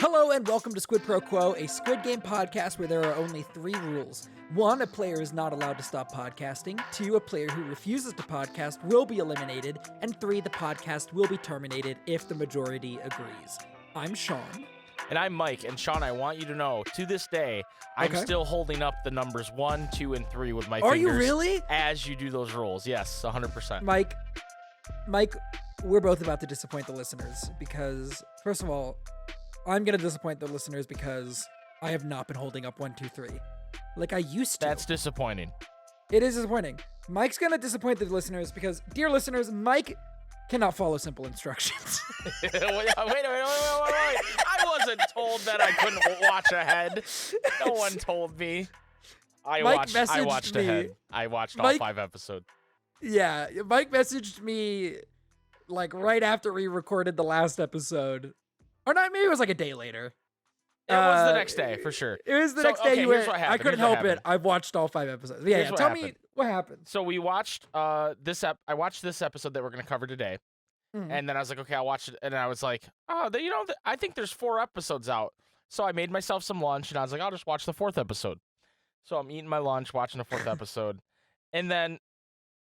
Hello and welcome to Squid Pro Quo, a Squid Game podcast where there are only 3 rules. 1, a player is not allowed to stop podcasting. 2, a player who refuses to podcast will be eliminated. And 3, the podcast will be terminated if the majority agrees. I'm Sean. And I'm Mike. And Sean, I want you to know, to this day, I'm still holding up the numbers 1, 2, and 3 with my fingers. Are you really? As you do those rolls. Yes, 100%. Mike, we're both about to disappoint the listeners because, first of all, I'm going to disappoint the listeners because I have not been holding up 1, 2, 3 like I used to. That's disappointing. It is disappointing. Mike's going to disappoint the listeners because, dear listeners, Mike cannot follow simple instructions. wait. I wasn't told that I couldn't watch ahead. No one told me. I watched ahead. I watched all 5 episodes. Yeah, Mike messaged me like right after we recorded the last episode. Or not, maybe it was like a day later. It was the next day, for sure. It was the next day. Okay, here's what happened. I couldn't help it. I've watched all 5 episodes. Yeah, tell me what happened. So we watched I watched this episode that we're going to cover today. And then I was like, okay, I'll watch it. And I was like, I think there's 4 episodes out. So I made myself some lunch, and I was like, I'll just watch the 4th episode. So I'm eating my lunch, watching the 4th episode. And then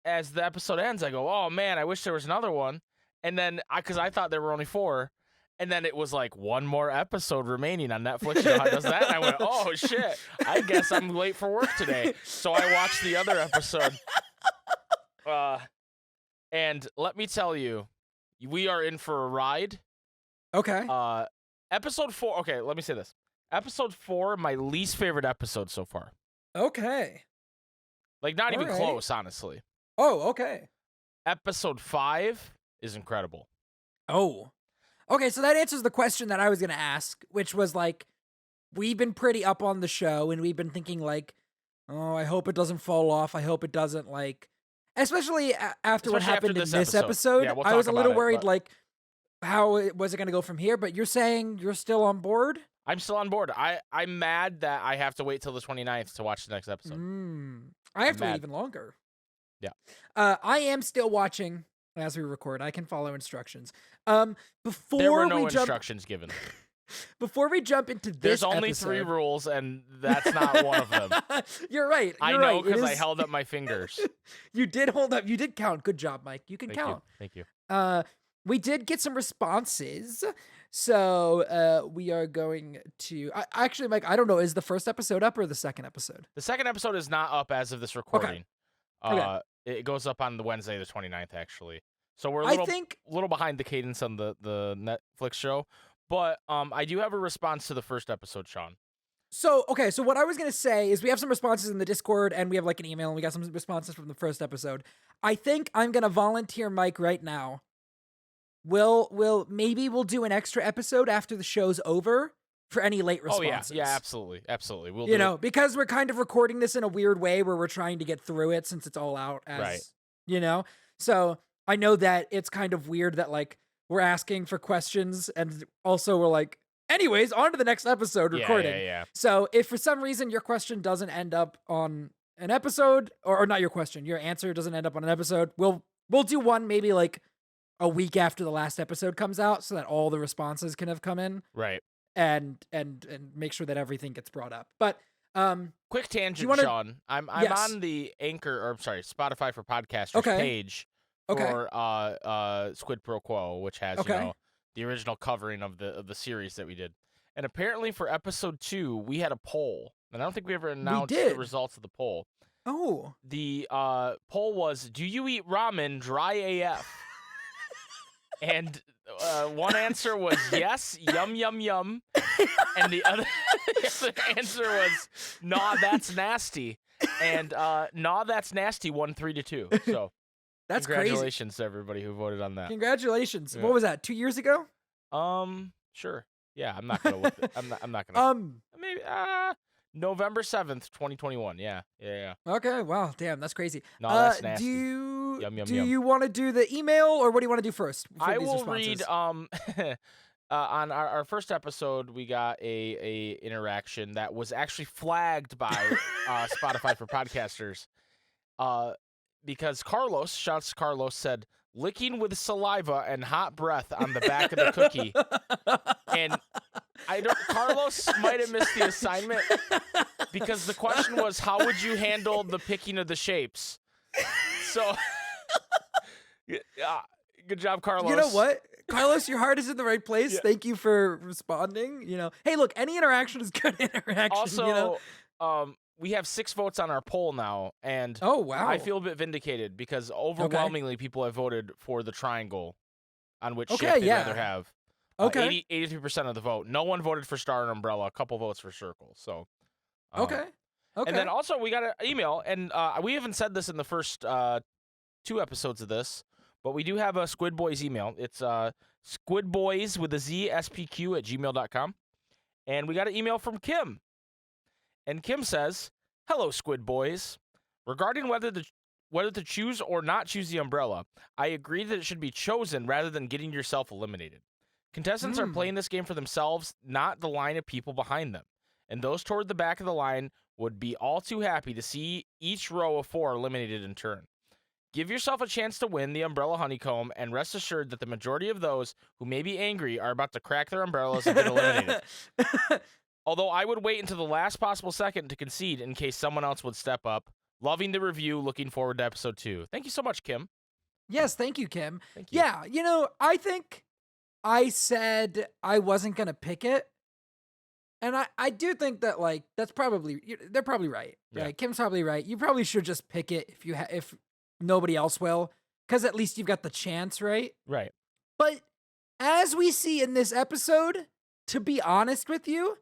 as the episode ends, I go, oh, man, I wish there was another one. And then, because I thought there were only 4. And then it was like 1 more episode remaining on Netflix. You know how it does that? And I went, oh, shit. I guess I'm late for work today. So I watched the other episode. And let me tell you, we are in for a ride. Okay. Episode 4. Okay, let me say this. Episode 4, my least favorite episode so far. Okay. Like, not even close, honestly. Oh, okay. Episode 5 is incredible. Oh. Okay, so that answers the question that I was going to ask, which was like, we've been pretty up on the show, and we've been thinking like, oh, I hope it doesn't fall off. I hope it doesn't like, especially after what happened in this episode. Yeah, we'll I was a little about worried, like, how was it going to go from here? But you're saying you're still on board? I'm still on board. I'm mad that I have to wait till the 29th to watch the next episode. I have to wait even longer. Yeah. I am still watching as we record. I can follow instructions. Before there were no we jump, instructions given. Before we jump into this There's only episode, 3 rules, and that's not one of them. You're right. I know because I held up my fingers. You did hold up. You did count. Good job, Mike. You can count. Thank you. We did get some responses. So we are going to... actually, Mike, I don't know. Is the first episode up or the second episode? The second episode is not up as of this recording. Okay. It goes up on the Wednesday, the 29th, actually. So we're a little behind the cadence on the Netflix show. But I do have a response to the first episode, Sean. So what I was going to say is we have some responses in the Discord, and we have like an email, and we got some responses from the first episode. I think I'm going to volunteer Mike right now. Maybe we'll do an extra episode after the show's over for any late responses. Oh, yeah, absolutely. We'll do it. Because we're kind of recording this in a weird way where we're trying to get through it since it's all out as, So I know that it's kind of weird that like we're asking for questions and also we're like, anyways, on to the next episode recording. Yeah. So if for some reason your question doesn't end up on an episode, or not your question, your answer doesn't end up on an episode, we'll do one maybe like a week after the last episode comes out so that all the responses can have come in. Right. And make sure that everything gets brought up. But quick tangent, Sean. I'm on the Spotify for podcasters page for Squid Pro Quo, which has the original covering of the series that we did. And apparently for episode 2, we had a poll. And I don't think we ever announced the results of the poll. Oh. The poll was, do you eat ramen dry AF? And one answer was yes, yum, yum, yum. And the other answer was, nah, that's nasty. And nah, that's nasty won 3-2. So that's congratulations to everybody who voted on that. Congratulations. Yeah. What was that, 2 years ago? Sure. Yeah, I'm not gonna I'm not gonna maybe November 7th, 2021. Yeah. Okay, wow, damn, that's crazy. No, that's nasty. Do you want to do the email, or what do you want to do first? I will read. On our first episode, we got a interaction that was actually flagged by Spotify for podcasters. Because Carlos, shouts to Carlos, said, licking with saliva and hot breath on the back of the cookie. And Carlos might have missed the assignment because the question was, how would you handle the picking of the shapes? So, good job, Carlos. You know what? Carlos, your heart is in the right place. Yeah. Thank you for responding. Hey, look, any interaction is good interaction. Also, we have 6 votes on our poll now, and oh wow, I feel a bit vindicated because overwhelmingly people have voted for the triangle on which shape they'd rather have. Okay. 83% of the vote. No one voted for star and umbrella. A couple votes for circle. So. Okay. And then also we got an email, and we haven't said this in the first 2 episodes of this, but we do have a Squid Boys email. It's squidboys with a Z, spq@gmail.com. And we got an email from Kim. And Kim says, "Hello, Squid Boys. Regarding whether to choose or not choose the umbrella, I agree that it should be chosen rather than getting yourself eliminated. Contestants are playing this game for themselves, not the line of people behind them. And those toward the back of the line would be all too happy to see each row of 4 eliminated in turn. Give yourself a chance to win the umbrella honeycomb, and rest assured that the majority of those who may be angry are about to crack their umbrellas and get eliminated. Although I would wait until the last possible second to concede in case someone else would step up. Loving the review. Looking forward to episode 2. Thank you so much, Kim. Yes, thank you, Kim. Thank you. Yeah, I think I said I wasn't going to pick it. And I do think that, that's probably, they're probably right. Yeah. Right? Kim's probably right. You probably should just pick it if nobody else will, because at least you've got the chance, right? Right. But as we see in this episode, to be honest with you,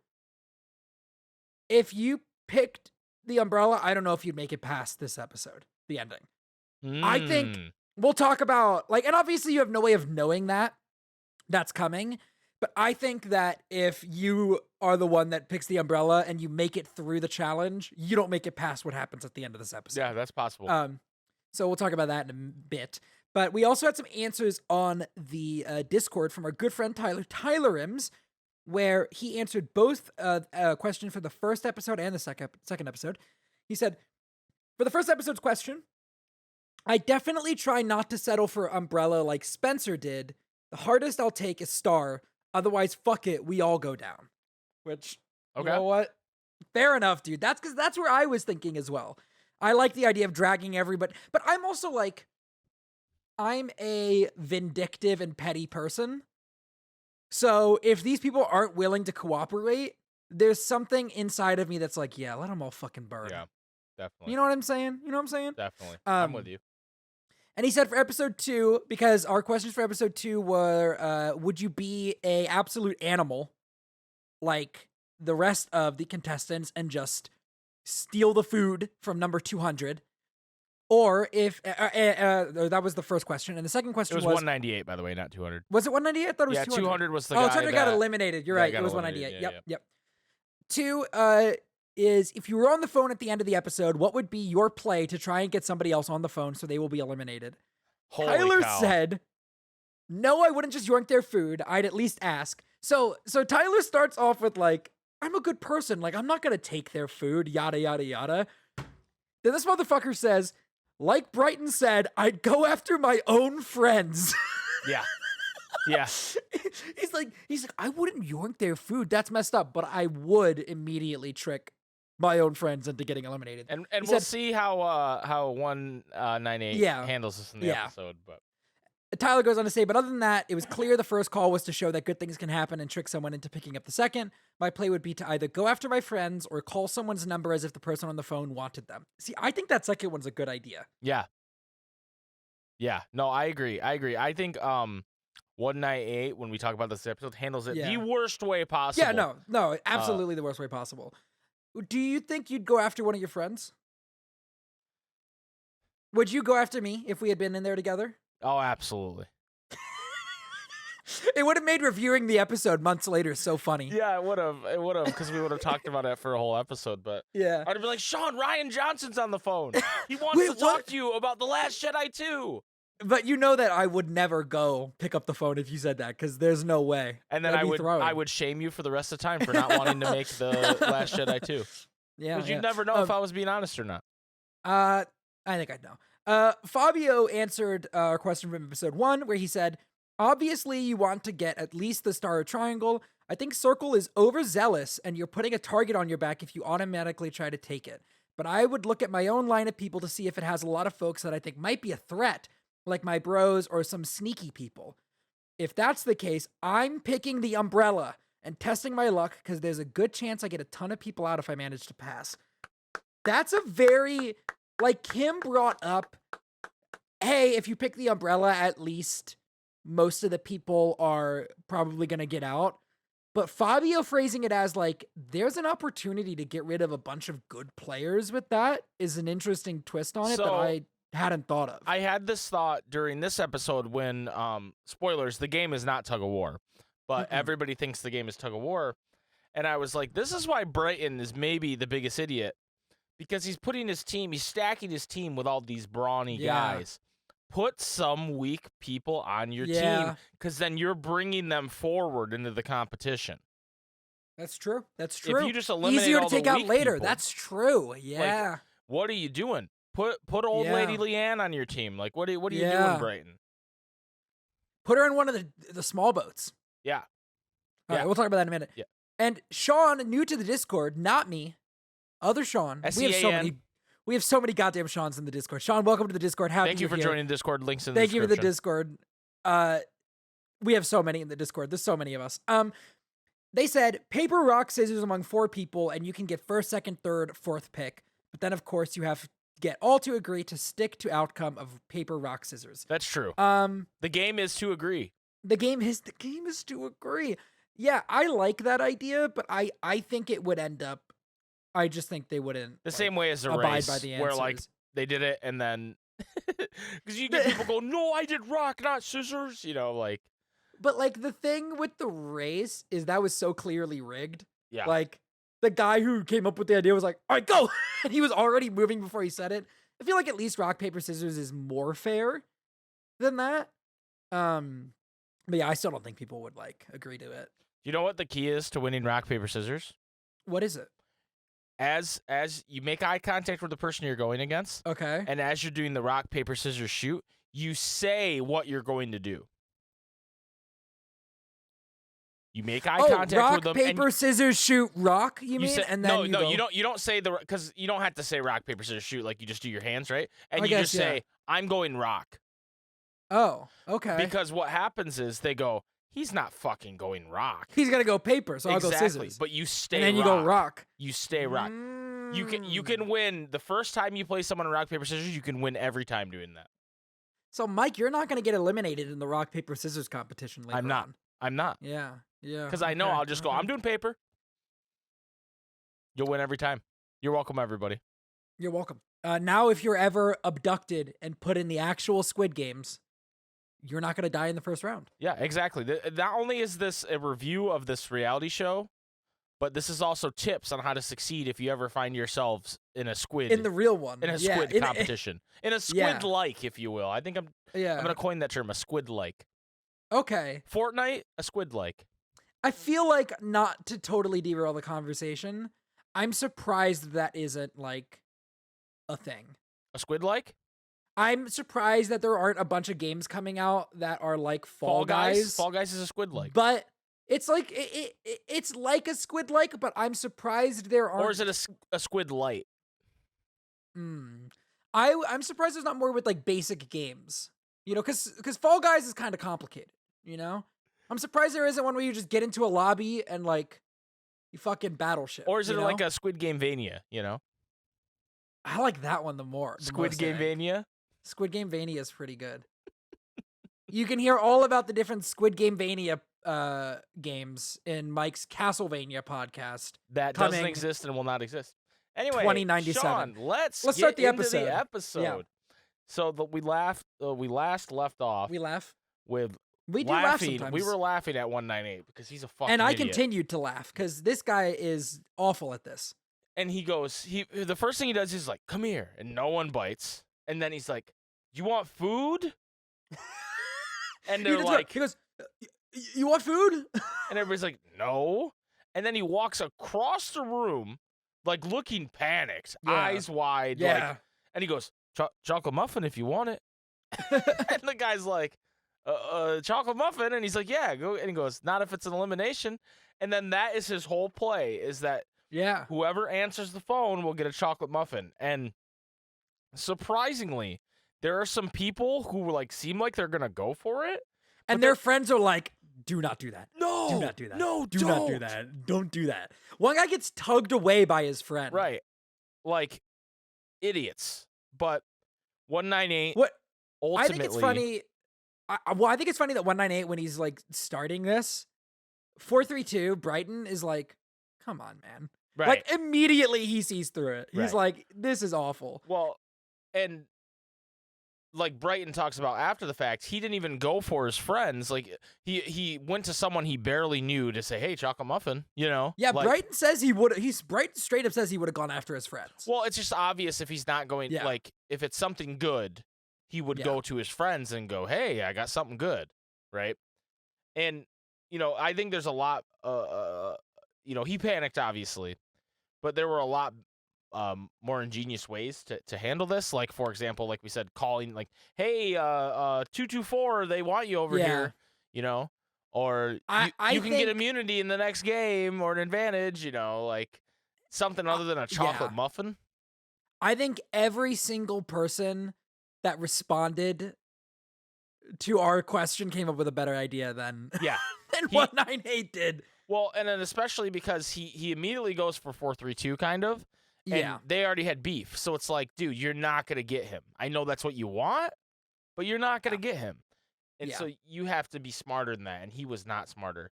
if you picked the umbrella, I don't know if you'd make it past this episode, the ending. I think we'll talk about, and obviously you have no way of knowing that's coming, but I think that if you are the one that picks the umbrella and you make it through the challenge, you don't make it past what happens at the end of this episode. Yeah, that's possible. So we'll talk about that in a bit. But we also had some answers on the Discord from our good friend Tyler Ims, where he answered both a question for the first episode and the second episode. He said, for the first episode's question, I definitely try not to settle for umbrella like Spencer did. The hardest I'll take is star. Otherwise, fuck it, we all go down. Which, you know what? Fair enough, dude. That's because that's where I was thinking as well. I like the idea of dragging everybody, but I'm also I'm a vindictive and petty person. So if these people aren't willing to cooperate, there's something inside of me that's like, yeah, let them all fucking burn. Yeah, definitely. You know what I'm saying? Definitely. I'm with you. And he said for episode 2, because our questions for episode 2 were, would you be a absolute animal like the rest of the contestants and just steal the food from number 200? Or if that was the first question, and the second question was 198, by the way, not 200. Was it 198? I thought it was 200. 200 was the guy 200 got eliminated. You're right. It was 198. Yep. 2 is if you were on the phone at the end of the episode, what would be your play to try and get somebody else on the phone so they will be eliminated? Holy Tyler cow. said, "No, I wouldn't just yoink their food. I'd at least ask." So Tyler starts off with I'm a good person. I'm not gonna take their food. Yada yada yada. Then this motherfucker says, like Brighton said, I'd go after my own friends. Yeah. Yeah. He's like, I wouldn't yoink their food. That's messed up, but I would immediately trick my own friends into getting eliminated. And we'll see how 198 handles this in the episode. But Tyler goes on to say, but other than that, it was clear the first call was to show that good things can happen and trick someone into picking up the second. My play would be to either go after my friends or call someone's number as if the person on the phone wanted them. See, I think that second one's a good idea. Yeah. Yeah. No, I agree. I think 198, when we talk about this episode, handles it the worst way possible. Yeah, no, absolutely the worst way possible. Do you think you'd go after one of your friends? Would you go after me if we had been in there together? Oh, absolutely. It would have made reviewing the episode months later so funny. Yeah, it would have. Because we would have talked about it for a whole episode. But yeah, I'd have been like, Sean, Ryan Johnson's on the phone. He wants to talk to you about The Last Jedi 2. But you know that I would never go pick up the phone if you said that, because there's no way. And then I would shame you for the rest of the time for not wanting to make The Last Jedi 2. Yeah. Because you'd never know if I was being honest or not. I think I'd know. Fabio answered our question from episode 1, where he said, obviously you want to get at least the star or triangle. I think circle is overzealous, and you're putting a target on your back if you automatically try to take it. But I would look at my own line of people to see if it has a lot of folks that I think might be a threat, like my bros or some sneaky people. If that's the case, I'm picking the umbrella and testing my luck because there's a good chance I get a ton of people out if I manage to pass. That's a very, like Kim brought up, hey, if you pick the umbrella, at least most of the people are probably going to get out. But Fabio phrasing it as like, there's an opportunity to get rid of a bunch of good players with that is an interesting twist on it that I hadn't thought of. I had this thought during this episode when, spoilers, the game is not Tug of War, but everybody thinks the game is Tug of War. And I was like, this is why Brighton is maybe the biggest idiot, because he's stacking his team with all these brawny guys. Put some weak people on your team, because then you're bringing them forward into the competition. That's true. That's true. If you just eliminate easier all to take the out weak later. people, That's true. Yeah. Like, what are you doing? Put old lady Leanne on your team. Like, what are you doing, Brighton? Put her in one of the small boats. Yeah. All right, we'll talk about that in a minute. Yeah. And Sean, new to the Discord, not me, other Sean. We have so many goddamn Seans in the Discord. Sean, welcome to the Discord. Thank you for joining the Discord. Links in the description. Thank you for the Discord. We have so many in the Discord. There's so many of us. They said paper, rock, scissors among 4 people, and you can get first, second, third, fourth pick. But then, of course, you have to get all to agree to stick to outcome of paper, rock, scissors. That's true. The game is to agree. The game is to agree. Yeah, I like that idea, but I think it would end up. I just think they wouldn't. The same way as a abide race, by the answers. where like they did it and then because you get people go, no, I did rock, not scissors. You know, like. But like the thing with the race is that was so clearly rigged. Yeah. Like the guy who came up with the idea was like, all right, go. And he was already moving before he said it. I feel like at least rock, paper, scissors is more fair than that. But yeah, I still don't think people would like agree to it. You know what the key is to winning rock, paper, scissors? What is it? As you make eye contact with the person you're going against. Okay. And as you're doing the rock, paper, scissors shoot, you say what you're going to do. You make eye contact rock, with them. Paper, scissors, shoot, rock. You mean? Say, and then you don't say the because you don't have to say rock, paper, scissors, shoot. Like you just do your hands, right? And you just say, I'm going rock. Oh, okay. Because what happens is they go, he's not fucking going rock. He's gonna go paper, so I'll go scissors. But you stay. And then you rock. go rock. You stay rock. You can win the first time you play someone in rock, paper, scissors. You can win every time doing that. So Mike, you're not gonna get eliminated in the rock, paper, scissors competition later. I'm not. Yeah. Because I know I'll just go, I'm doing paper. You'll win every time. You're welcome, everybody. You're welcome. Now, if you're ever abducted and put in the actual Squid Games, you're not going to die in the first round. Yeah, exactly. Not only is this a review of this reality show, but this is also tips on how to succeed if you ever find yourselves in a squid. In the real one. In a squid competition. In a squid-like, if you will. I think I'm going to coin that term, a squid-like. Okay. Fortnite, a squid-like. I feel like, not to totally derail the conversation, I'm surprised that isn't, like, a thing. A squid-like? I'm surprised that there aren't a bunch of games coming out that are like Fall Guys. Fall Guys is a squid-like. But it's like, it's like a squid-like, but I'm surprised there aren't. Or is it a squid light? I'm surprised there's not more with, like, basic games. You know, because Fall Guys is kind of complicated, you know? I'm surprised there isn't one where you just get into a lobby and, like, you fucking battleship. Or is it like a Squid Game Vania, you know? I like that one the most. Squid Game Vania? Squid Game Vania is pretty good. You can hear all about the different Squid Game Vania games in Mike's Castlevania podcast. That doesn't exist and will not exist. Anyway, 2097. Sean, let's start the into episode. the episode. Yeah. So we last left off. We laugh with we do laughing. Laugh sometimes. We were laughing at 198 because he's a fucking and I idiot. continued to laugh because this guy is awful at this. And he goes, the first thing he does is like, come here, and no one bites. And then he's like, you want food? And they're like, he goes, you want food? And everybody's like, no. And then he walks across the room, like looking panicked, eyes wide. Yeah. Like, and he goes, chocolate muffin if you want it. And the guy's like, chocolate muffin? And he's like, yeah, go. And he goes, not if it's an elimination. And then that is his whole play, is that whoever answers the phone will get a chocolate muffin. And surprisingly, there are some people who like seem like they're going to go for it. And their friends are like, do not do that. No. Do not do that. No, do not do that. Don't do that. One guy gets tugged away by his friend. Right. Like idiots. But 198 What? ultimately. I think it's funny. I think it's funny that 198, when he's like starting this, 432, Brighton is like, come on, man. Right. Like immediately he sees through it. He's Right. like, this is awful. Well, and like Brighton talks about after the fact, he didn't even go for his friends. Like he went to someone he barely knew to say, hey, chocolate muffin, you know? Yeah, like, Brighton says he would. Brighton straight up says he would have gone after his friends. Well, it's just obvious if he's not going, Yeah. like, if it's something good, he would go to his friends and go, hey, I got something good, right? And, you know, I think there's a lot, you know, he panicked, obviously, but there were a lot more ingenious ways to handle this. Like, for example, like we said, calling, like, hey, 224, they want you over here, you know? Or you can get immunity in the next game or an advantage, you know, like something other than a chocolate muffin. I think every single person that responded to our question came up with a better idea than 198 did. Well, and then especially because he immediately goes for 432 kind of. And they already had beef. So it's like, dude, you're not going to get him. I know that's what you want, but you're not going to get him. And so you have to be smarter than that. And he was not smarter.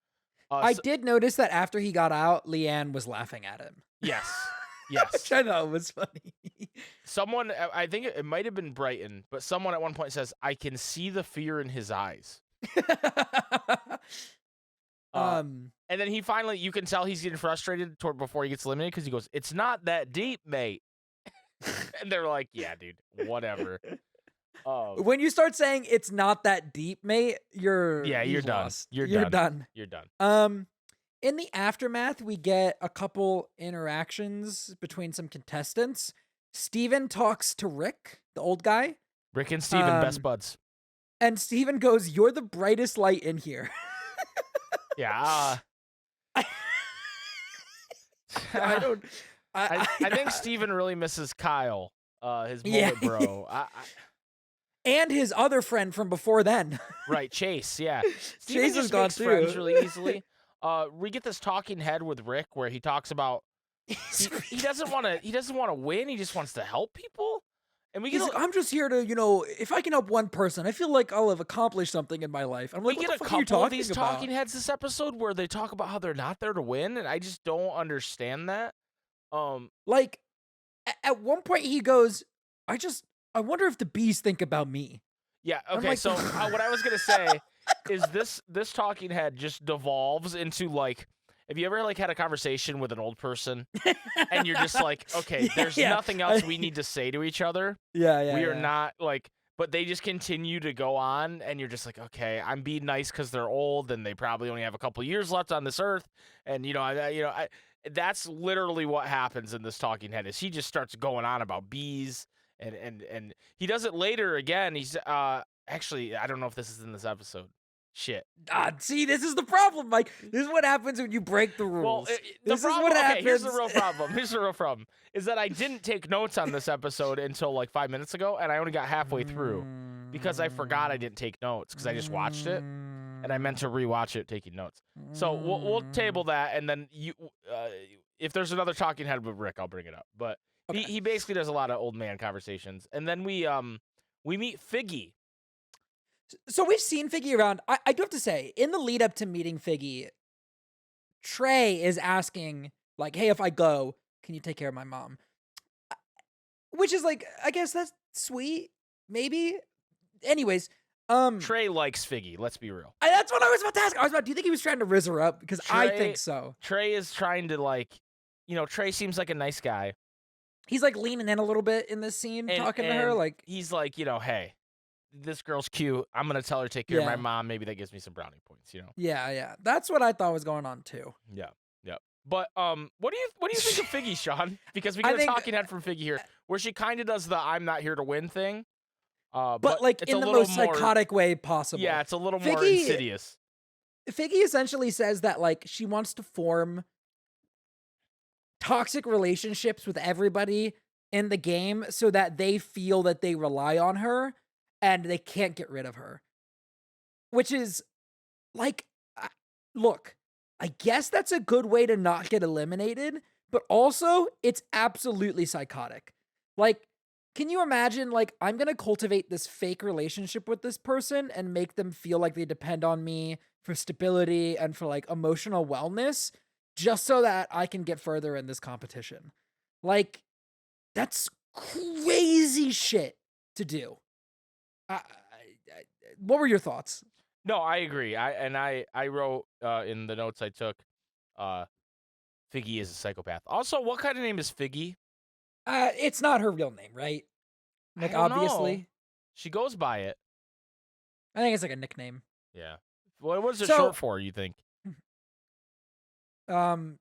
I did notice that after he got out, Leanne was laughing at him. Yes. Yes. Which I thought was funny. Someone, I think it might have been Brighton, but someone at one point says, I can see the fear in his eyes. And then he finally, you can tell he's getting frustrated before he gets eliminated because he goes, it's not that deep, mate. And they're like, yeah, dude, whatever. When you start saying it's not that deep, mate, you're done. Lost. You're done. You're done. In the aftermath, we get a couple interactions between some contestants. Steven talks to Rick, the old guy. Rick and Steven, best buds. And Steven goes, you're the brightest light in here. Yeah. I think Steven really misses Kyle, his mullet bro. And his other friend from before then. Right, Chase, yeah. Chase is gone too. Friends really easily. We get this talking head with Rick where he talks about he doesn't want to win, he just wants to help people. And I'm just here to, you know, if I can help one person, I feel like I'll have accomplished something in my life. I'm like, we get a couple of these talking heads this episode where they talk about how they're not there to win, and I just don't understand that. Like at one point he goes, I wonder if the bees think about me. Yeah, okay, like, so what I was going to say is this talking head just devolves into, like, have you ever, like, had a conversation with an old person and you're just like, okay, there's nothing else we need to say to each other. We are not, like, but they just continue to go on and you're just like, okay, I'm being nice because they're old and they probably only have a couple years left on this earth. And, that's literally what happens in this talking head is he just starts going on about bees and he does it later again. He's, actually, I don't know if this is in this episode. Shit. See, this is the problem, Mike. This is what happens when you break the rules. Well, here's the real problem. Here's the real problem. Is that I didn't take notes on this episode until like 5 minutes ago, and I only got halfway through because I forgot I didn't take notes because I just watched it, and I meant to rewatch it taking notes. So we'll table that, and then if there's another talking head with Rick, I'll bring it up. But he basically does a lot of old man conversations, and then we meet Figgy. So we've seen Figgy around. I do have to say, in the lead up to meeting Figgy, Trey is asking, like, hey, if I go, can you take care of my mom? Which is like, I guess that's sweet, maybe. Anyways, Trey likes Figgy, let's be real. That's what I was about to ask. Do you think he was trying to rizz her up? Because I think so. Trey is trying to, like, Trey seems like a nice guy. He's like leaning in a little bit in this scene, talking to her. Like, he's like, hey, this girl's cute. I'm going to tell her to take care of my mom. Maybe that gives me some brownie points, Yeah. That's what I thought was going on, too. Yeah. But what do you think of Figgy, Sean? Because we get a talking head from Figgy here, where she kind of does the "I'm not here to win" thing. But like it's in a the little most more, psychotic way possible. Yeah, it's a little more insidious. Figgy essentially says that like she wants to form toxic relationships with everybody in the game so that they feel that they rely on her and they can't get rid of her. Which is like, look, I guess that's a good way to not get eliminated, but also it's absolutely psychotic. Like, can you imagine, like, I'm going to cultivate this fake relationship with this person and make them feel like they depend on me for stability and for, like, emotional wellness just so that I can get further in this competition? Like, that's crazy shit to do. What were your thoughts? No, I agree. I wrote in the notes I took, Figgy is a psychopath. Also, what kind of name is Figgy? It's not her real name, right? Like, I don't obviously. know. She goes by it. I think it's like a nickname. Yeah. What was it short for, you think?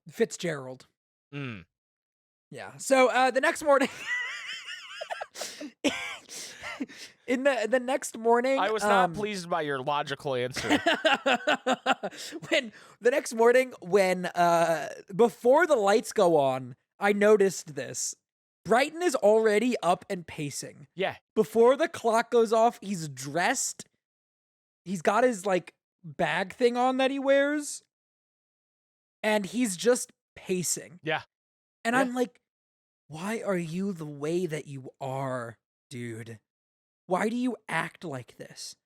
Fitzgerald. Mm. Yeah. So the next morning in the next morning, I was not pleased by your logical answer. when the next morning when before the lights go on, I noticed this. Brighton is already up and pacing. Yeah. Before the clock goes off, he's dressed. He's got his like bag thing on that he wears. And he's just pacing. Yeah. And I'm like, why are you the way that you are, dude? Why do you act like this?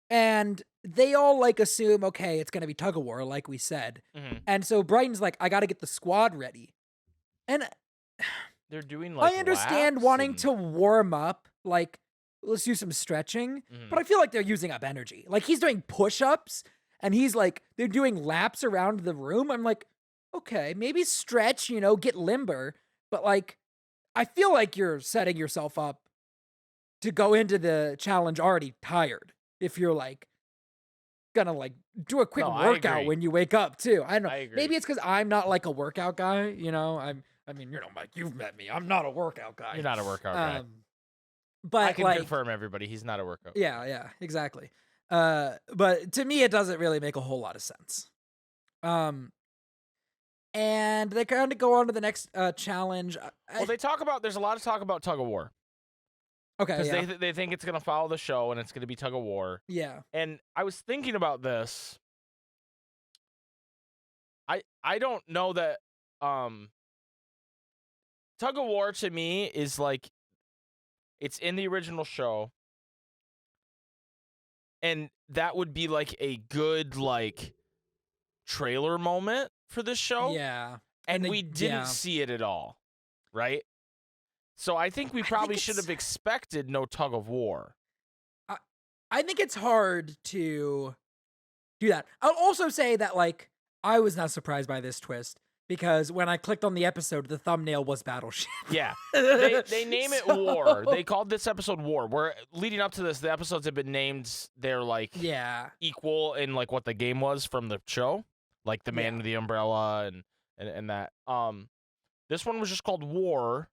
And they all like assume, okay, it's going to be tug of war, like we said. Mm-hmm. And so Brighton's like, I got to get the squad ready. And they're doing like I understand wanting to warm up, like, let's do some stretching, but I feel like they're using up energy. Like, he's doing push-ups and he's like, they're doing laps around the room. I'm like, okay, maybe stretch, you know, get limber. But like, I feel like you're setting yourself up to go into the challenge already tired. If you're like gonna like do a quick workout when you wake up too. I don't know. Maybe it's because I'm not like a workout guy. You know, I mean, you know, Mike, you've met me. I'm not a workout guy. You're not a workout guy. But I can confirm, everybody, he's not a workout. Yeah, exactly. But to me, it doesn't really make a whole lot of sense. And they kind of go on to the next challenge. Well, there's a lot of talk about tug of war. Okay, because they think it's gonna follow the show and it's gonna be tug of war. Yeah. And I was thinking about this. I don't know that tug of war to me is like, it's in the original show, and that would be like a good like trailer moment for this show. Yeah. And we didn't see it at all, right? So I think we probably should have expected no tug of war. I think it's hard to do that. I'll also say that, like, I was not surprised by this twist because when I clicked on the episode, the thumbnail was Battleship. Yeah. They name it War. They called this episode War. Where leading up to this, the episodes have been named their like equal in like what the game was from the show, like the Man with the Umbrella and that. This one was just called War,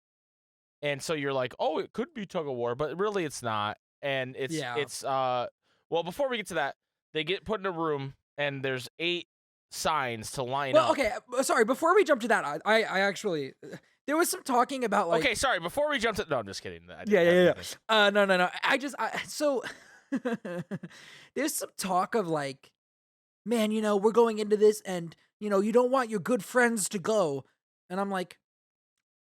and so you're like, oh, it could be tug of war, but really it's not. And it's well, before we get to that, they get put in a room and there's 8 signs to line up. Well, okay, sorry, before we jump to that, I actually there was some talking about like okay, sorry, before we jump to no, I'm just kidding. Yeah. No. So there's some talk of like, man, you know, we're going into this and you know, you don't want your good friends to go. And I'm like,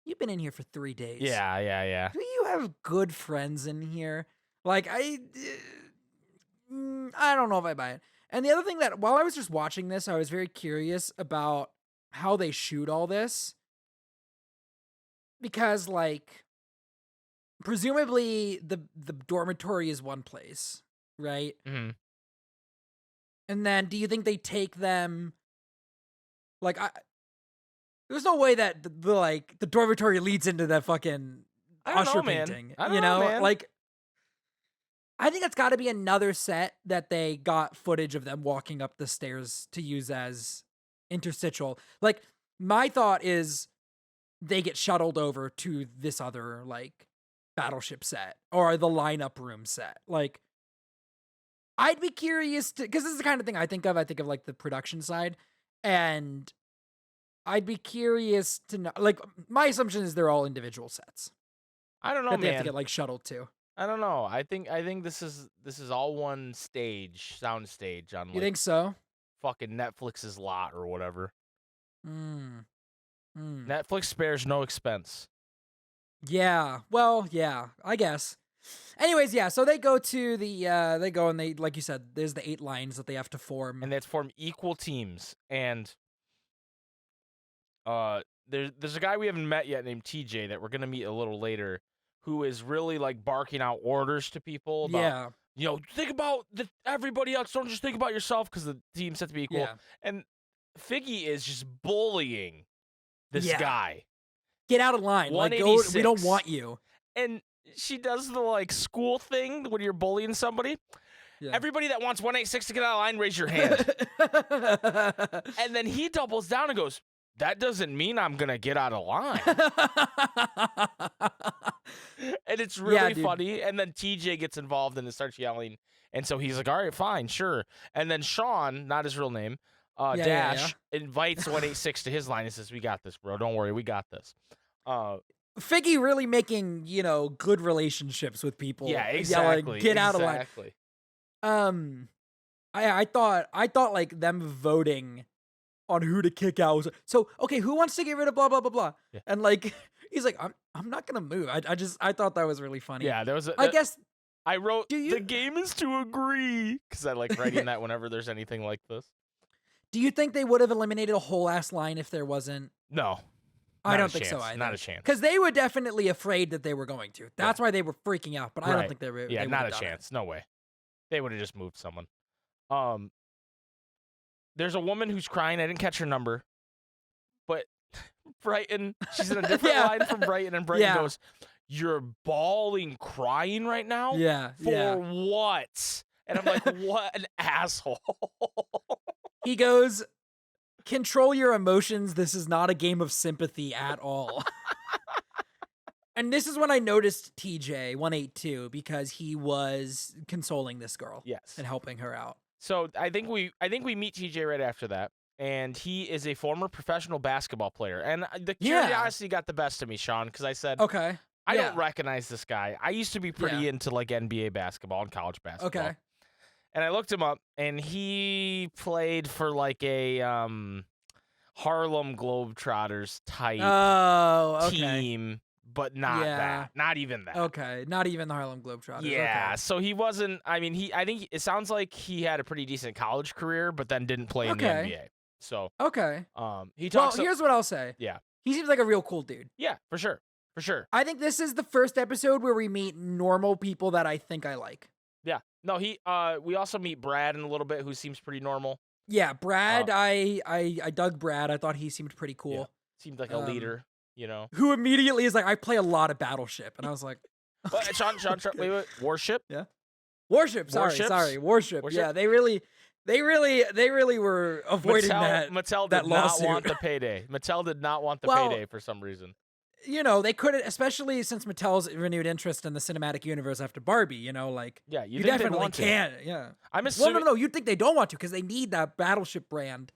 you've been in here for 3 days. Yeah. Do you have good friends in here? Like, I don't know if I buy it. And the other thing that, while I was just watching this, I was very curious about how they shoot all this. Because, like, presumably the dormitory is one place, right? Mm-hmm. And then do you think they take them, like, there's no way that the dormitory leads into that fucking usher painting. I don't know, man. Like, I think it's got to be another set that they got footage of them walking up the stairs to use as interstitial. Like, my thought is they get shuttled over to this other like battleship set or the lineup room set. Like, I'd be curious to, because this is the kind of thing I think of. I think of like the production side, and I'd be curious to know. Like, my assumption is they're all individual sets I don't know, that they have man. to get like shuttled to. I don't know. I think this is all one sound stage on You like think so? fucking Netflix's lot or whatever. Hmm. Netflix spares no expense. Yeah. Well, yeah, I guess. Anyways, yeah, so they go to the they go and they, like you said, there's the 8 lines that they have to form. And they have to form equal teams. And there's a guy we haven't met yet named TJ that we're gonna meet a little later, who is really like barking out orders to people about, think about everybody else. Don't just think about yourself, because the team's set to be equal. Yeah. And Figgy is just bullying this guy. Get out of line. Like, go, we don't want you. And she does the like school thing when you're bullying somebody. Yeah. Everybody that wants 186 to get out of line, raise your hand. And then he doubles down and goes, that doesn't mean I'm going to get out of line. And it's really funny. And then TJ gets involved and starts yelling. And so he's like, all right, fine, sure. And then Sean, not his real name, Dash, invites 186 to his line and says, we got this, bro. Don't worry, we got this. Figgy really making, good relationships with people. Yeah, exactly. Yelling, get out of line. I thought like them voting on who to kick out was, so okay, who wants to get rid of blah blah blah blah? Yeah. And like he's like, I'm not gonna move. I thought that was really funny. Yeah, there was I guess I wrote the game is to agree, because I like writing that whenever there's anything like this. Do you think they would have eliminated a whole ass line if there wasn't? No. I don't think so either. Not a chance. Because they were definitely afraid that they were going to. That's why they were freaking out. But I don't think they were. Yeah, not a chance. No way. They would have just moved someone. There's a woman who's crying. I didn't catch her number. But Brighton, she's in a different line from Brighton, and Brighton goes, you're bawling, crying right now? Yeah. For what? And I'm like, what an asshole. He goes, control your emotions. This is not a game of sympathy at all. And this is when I noticed TJ 182, because he was consoling this girl. Yes. And helping her out. So I think we meet TJ right after that. And he is a former professional basketball player. And the curiosity got the best of me, Sean, because I said, okay, I don't recognize this guy. I used to be pretty into like NBA basketball and college basketball. Okay. And I looked him up, and he played for like a Harlem Globetrotters type team, but not that. Not even that. Okay. Not even the Harlem Globetrotters. Yeah. Okay. So he wasn't. I mean, I think it sounds like he had a pretty decent college career, but then didn't play in the NBA. So he talks. Well, here's what I'll say. Yeah. He seems like a real cool dude. Yeah, for sure. For sure. I think this is the first episode where we meet normal people that I think I like. Yeah. No, we also meet Brad in a little bit, who seems pretty normal. Yeah, Brad, I dug Brad. I thought he seemed pretty cool. Yeah. Seemed like a leader, Who immediately is like, I play a lot of Battleship. And I was like, okay. Sean, wait, Warship? Yeah. Warship, sorry. Warship. Yeah, they really were avoiding that. Mattel did not want the payday. Mattel did not want the payday for some reason. They couldn't, especially since Mattel's renewed interest in the cinematic universe after Barbie, you definitely can. Yeah. I'm assuming. No, you'd think they don't want to, because they need that Battleship brand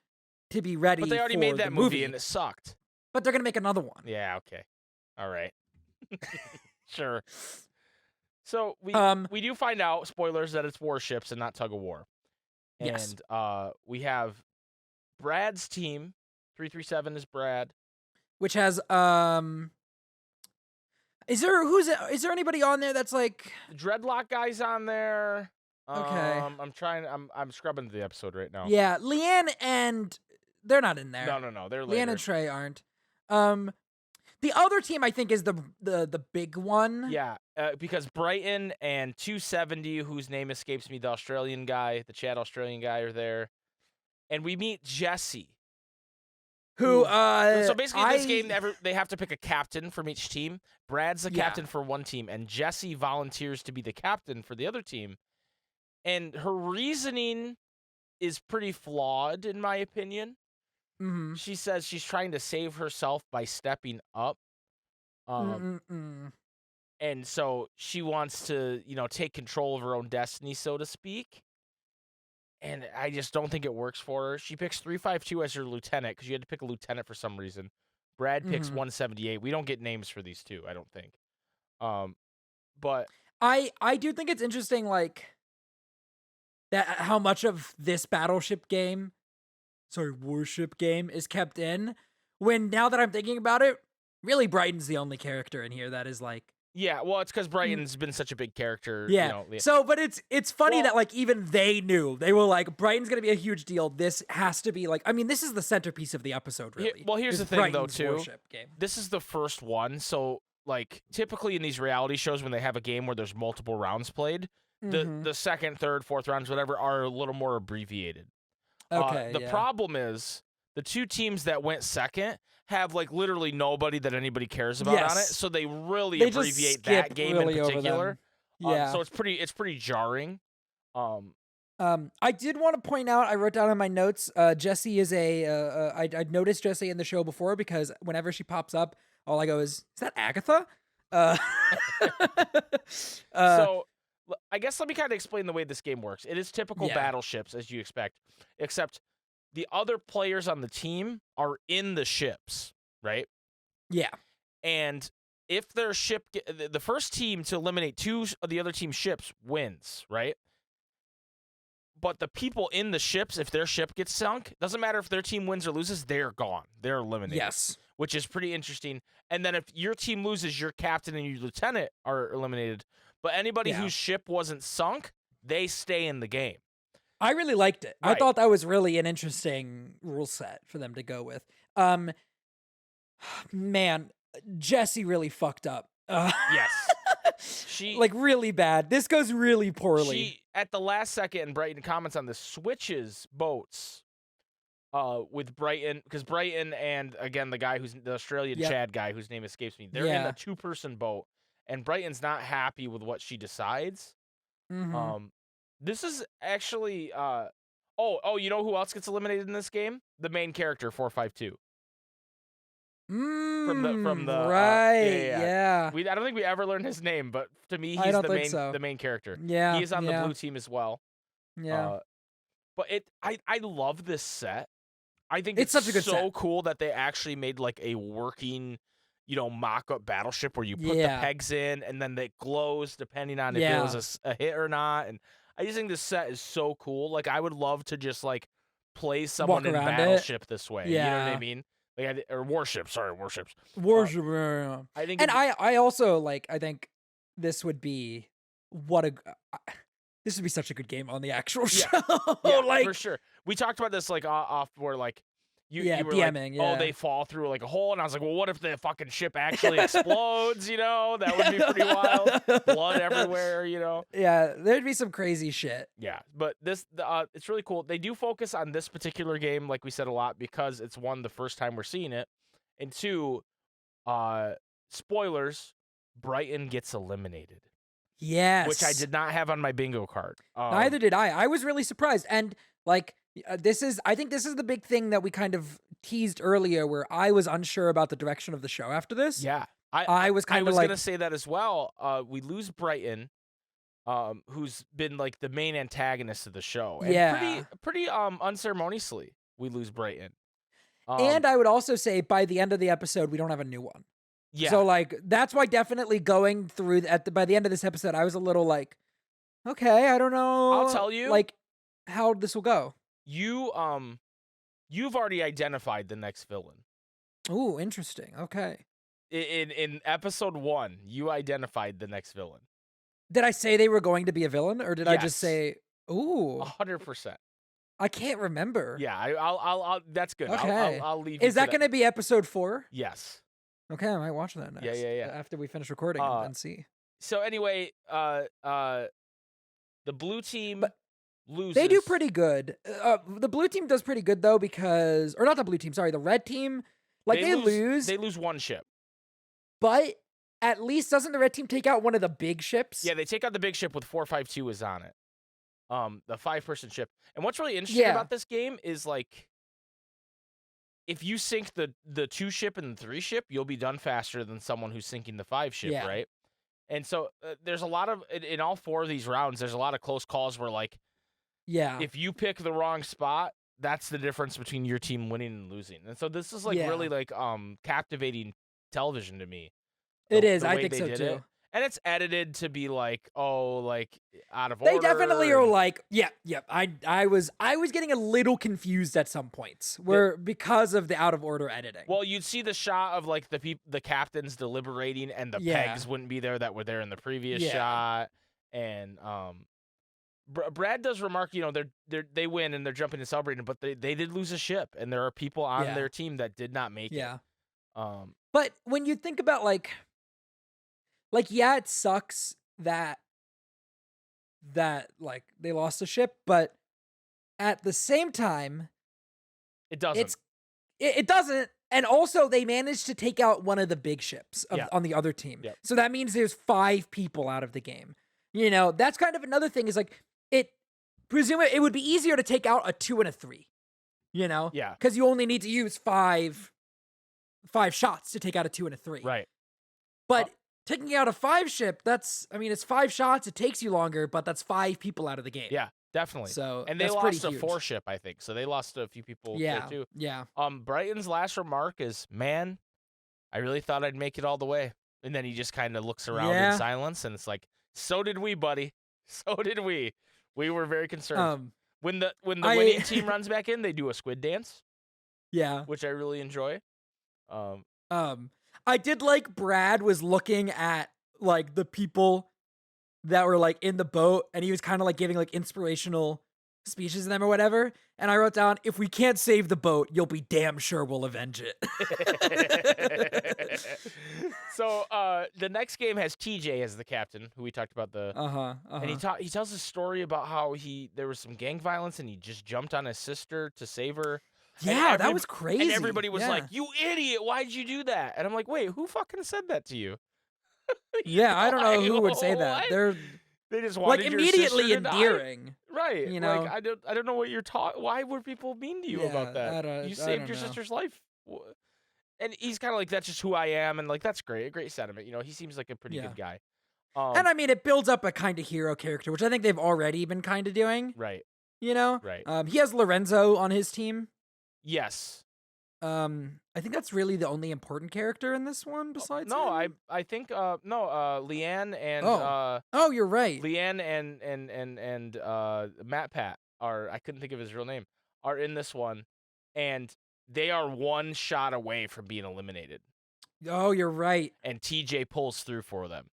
to be ready. But they already made that movie and it sucked. But they're going to make another one. Yeah, okay. All right. Sure. So we do find out, spoilers, that it's warships and not tug of war. Yes. And we have Brad's team. 337 is Brad. Which has is there anybody on there that's like the Dreadlock guy's on there? Okay. I'm scrubbing the episode right now. Yeah, Leanne and they're not in there. No, they're later. Leanne and Trey aren't. The other team I think is the big one. Yeah, because Brighton and 270, whose name escapes me, the Australian guy, the Chad Australian guy, are there, and we meet Jesse. Who? So basically, in this game, they have to pick a captain from each team. Brad's the captain for one team, and Jessie volunteers to be the captain for the other team. And her reasoning is pretty flawed, in my opinion. Mm-hmm. She says she's trying to save herself by stepping up. And so she wants to, take control of her own destiny, so to speak. And I just don't think it works for her. She picks 352 as her lieutenant because you had to pick a lieutenant for some reason. Brad picks 178. We don't get names for these two, I don't think. But I do think it's interesting, like, that how much of this warship game is kept in. When now that I'm thinking about it, really Brighton's the only character in here that is like. Yeah, well, it's because Brighton's been such a big character. Yeah. So, but it's funny that like even they knew. They were like, Brighton's gonna be a huge deal. This has to be like, I mean, this is the centerpiece of the episode, really. Well, here's the thing, Brighton's though, too. Warship game. This is the first one, so like typically in these reality shows when they have a game where there's multiple rounds played, the second, third, fourth rounds, whatever, are a little more abbreviated. Okay. The problem is the two teams that went second have like literally nobody that anybody cares about on it, so they really abbreviate that game really in particular. Yeah. So it's pretty jarring. I did want to point out, I wrote down in my notes, Jessie is I'd noticed Jessie in the show before because whenever she pops up, all I go is that Agatha? So I guess let me kind of explain the way this game works. It is typical battleships, as you expect, except the other players on the team are in the ships, right? Yeah. And if their ship, the first team to eliminate two of the other team's ships wins, right? But the people in the ships, if their ship gets sunk, doesn't matter if their team wins or loses, they're gone. They're eliminated. Yes. Which is pretty interesting. And then if your team loses, your captain and your lieutenant are eliminated. But anybody whose ship wasn't sunk, they stay in the game. I really liked it. Right. I thought that was really an interesting rule set for them to go with. Man, Jessie really fucked up. Yes. She like really bad. This goes really poorly. She at the last second, and Brighton comments on this, switches boats with Brighton, because Brighton and again the guy who's the Australian Chad guy whose name escapes me, they're in a 2-person boat, and Brighton's not happy with what she decides. This is actually you know who else gets eliminated in this game? The main character 452. From the right, I don't think we ever learned his name, but to me he's the main character. Yeah, he is on the blue team as well. Yeah, but I love this set. I think it's such a good so cool that they actually made like a working, mock-up battleship where you put the pegs in and then it glows depending on if it was a hit or not. And I just think this set is so cool. Like I would love to just like play someone in Battleship this way. Yeah. You know what I mean? Or warships. Sorry, warships. Warship. I think, and I also like. I think this would be this would be such a good game on the actual show. Yeah, like for sure. We talked about this like off where like you were DMing, like, they fall through like a hole, and I was like, well, what if the fucking ship actually explodes? That would be pretty wild. Blood everywhere. Yeah, there'd be some crazy shit. Yeah, but this it's really cool. They do focus on this particular game, like we said, a lot because it's one, the first time we're seeing it, and two, spoilers, Brighton gets eliminated. Yes, which I did not have on my bingo card. Neither did I. I was really surprised, and like I think this is the big thing that we kind of teased earlier, where I was unsure about the direction of the show after this. Yeah, I was kind of like, gonna say that as well. We lose Brighton, who's been like the main antagonist of the show. And pretty unceremoniously we lose Brighton. And I would also say by the end of the episode, we don't have a new one. Yeah. So like that's why definitely going through by the end of this episode, I was a little like, okay, I don't know. I'll tell you, like how this will go. You've already identified the next villain. Ooh, interesting. Okay. In episode 1, you identified the next villain. Did I say they were going to be a villain, or did I just say, ooh? 100%. I can't remember. Yeah, I'll that's good. Okay. I'll leave. Is that going to be episode 4? Yes. Okay, I might watch that next. Yeah. After we finish recording and see. So anyway, the blue team loses. They do pretty good. The blue team does pretty good though, because, or not the blue team, sorry, the red team. Like they lose. They lose one ship. But at least doesn't the red team take out one of the big ships? Yeah, they take out the big ship with 452 is on it. The 5-person ship. And what's really interesting about this game is like if you sink the 2 ship and the 3 ship, you'll be done faster than someone who's sinking the 5 ship, Yeah. right? And so there's a lot of in all 4 of these rounds, there's a lot of close calls where like if you pick the wrong spot, that's the difference between your team winning and losing. And so this is like really like captivating television to me. It is. I think so too. And it's edited to be like, like out of order. They definitely are and... like, I was getting a little confused at some points because of the out of order editing. Well, you'd see the shot of like the captains deliberating, and the pegs wouldn't be there that were there in the previous shot. And Brad does remark, they win and they're jumping and celebrating, but they did lose a ship, and there are people on their team that did not make it. But when you think about like it sucks that like they lost a ship, but at the same time, it doesn't. It doesn't. And also, they managed to take out one of the big ships on the other team. Yep. So that means there's 5 people out of the game. That's kind of another thing is like presumably it would be easier to take out a 2 and a 3. Yeah. Because you only need to use 5 shots to take out a 2 and a 3. Right. But taking out a 5 ship, it's 5 shots. It takes you longer, but that's 5 people out of the game. Yeah, definitely. So and they lost a 4 ship, I think. So they lost a few people there too. Yeah. Brighton's last remark is, "Man, I really thought I'd make it all the way." And then he just kind of looks around in silence, and it's like, "So did we, buddy. So did we. We were very concerned." When the winning team runs back in, they do a squid dance. Yeah. Which I really enjoy. I did like Brad was looking at like the people that were like in the boat, and he was kind of like giving like inspirational speeches to them or whatever. And I wrote down, "If we can't save the boat, you'll be damn sure we'll avenge it." So the next game has TJ as the captain, who we talked about and he tells a story about how there was some gang violence and he just jumped on his sister to save her. Yeah, that was crazy. And everybody was like, "You idiot, why'd you do that?" And I'm like, "Wait, who fucking said that to you?" I don't know who would say that. They just like wanted immediately your sister to endearing. Right. Like, I don't know what you're taught. Why were people mean to you about that? You saved your sister's life. And he's kind of like, "That's just who I am." And like, that's great. A great sentiment. He seems like a pretty good guy. And I mean, it builds up a kind of hero character, which I think they've already been kind of doing. Right. Right. He has Lorenzo on his team. Yes. I think that's really the only important character in this one besides him. I think Leanne and you're right. Leanne and Matt Pat I couldn't think of his real name, are in this one, and they are 1 shot away from being eliminated. Oh, you're right. And TJ pulls through for them.